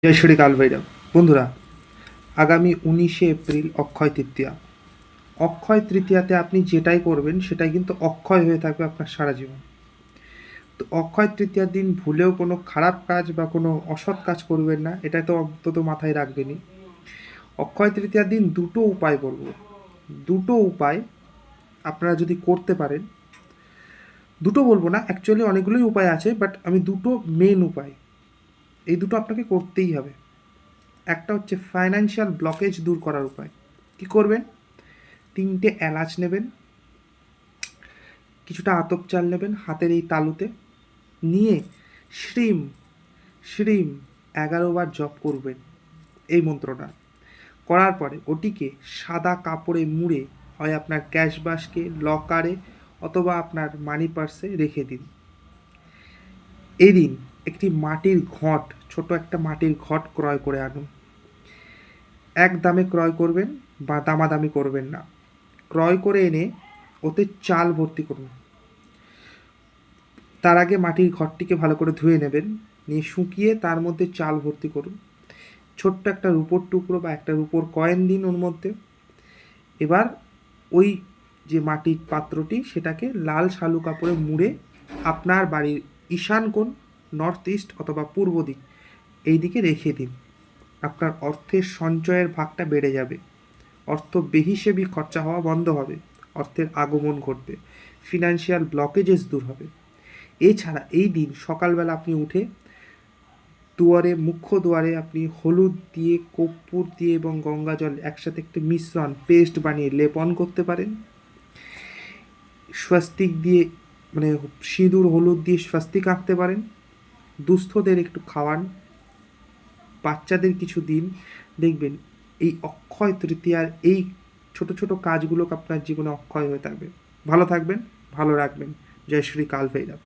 জয় শ্রী কাল ভৈরব। বন্ধুরা, আগামী 19শে এপ্রিল অক্ষয় তৃতীয়া। অক্ষয় তৃতীয়াতে আপনি যেটাই করবেন সেটাই কিন্তু অক্ষয় হয়ে থাকবে আপনার সারা জীবন। তো অক্ষয় তৃতীয়ার দিন ভুলেও কোনো খারাপ কাজ বা কোনো অসৎ কাজ করবেন না, এটা তো অন্তত মাথায় রাখবেনই। অক্ষয় তৃতীয়ার দিন দুটো উপায় বলবো। দুটো উপায় আপনারা যদি করতে পারেন, দুটো বলবো না, অ্যাকচুয়ালি অনেকগুলোই উপায় আছে, বাট আমি দুটো মেন উপায়, এই দুটো আপনাকে করতেই হবে। একটা হচ্ছে ফাইন্যান্সিয়াল ব্লকেজ দূর করার উপায়। কি করবেন? 3টে এলাচ নেবেন, কিছুটা আতপ চাল নেবেন হাতের এই তালুতে, নিয়ে শ্রীম শ্রীম 11বার জপ করবেন এই মন্ত্রটা। করার পরে ওটিকে সাদা কাপড়ে মুড়ে হয় আপনার ক্যাশ বাস্কে, লকারে অথবা আপনার মানি পার্সে রেখে দিন। এই দিন একটি মাটির ঘট, ছোট একটা মাটির ঘট ক্রয় করে আনুন। এক দামে ক্রয় করবেন বা দামাদামি করবেন না। ক্রয় করে এনে ওতে চাল ভর্তি করুন। তার আগে মাটির ঘরটিকে ভালো করে ধুয়ে নেবেন, নিয়ে শুকিয়ে তার মধ্যে চাল ভর্তি করুন। ছোট্ট একটা রূপোর টুকরো বা একটা রূপোর কয়েন দিন ওর মধ্যে। এবার ওই যে মাটির পাত্রটি সেটাকে লাল শালু কাপড়ে মুড়ে আপনার বাড়ির ঈশান কোণ, নর্থ ইস্ট অথবা পূর্ব দিক, এই দিকে রেখে দিন। আপনার অর্থের সঞ্চয়ের ভাগটা বেড়ে যাবে, অর্থ বেহিসেবি খরচা হওয়া বন্ধ হবে, অর্থের আগমন ঘটবে, ফিনান্সিয়াল ব্লকেজেস দূর হবে। এছাড়া এই দিন সকালবেলা আপনি উঠে দুয়ারে, মুখ্য দুয়ারে আপনি হলুদ দিয়ে, কর্পূর দিয়ে এবং গঙ্গা জল একসাথে একটি মিশ্রণ পেস্ট বানিয়ে লেপন করতে পারেন। স্বস্তিক দিয়ে, মানে সিঁদুর হলুদ দিয়ে স্বস্তিক আঁকতে পারেন। দুস্থদের একটু খাওয়ান, বাচ্চাদের কিছু দিন। দেখবেন এই অক্ষয় তৃতীয়ার এই ছোট ছোট কাজগুলো আপনার জীবনে অক্ষয় হয়ে থাকবে। ভালো থাকবেন, ভালো রাখবেন। জয় শ্রী কাল ভৈরব।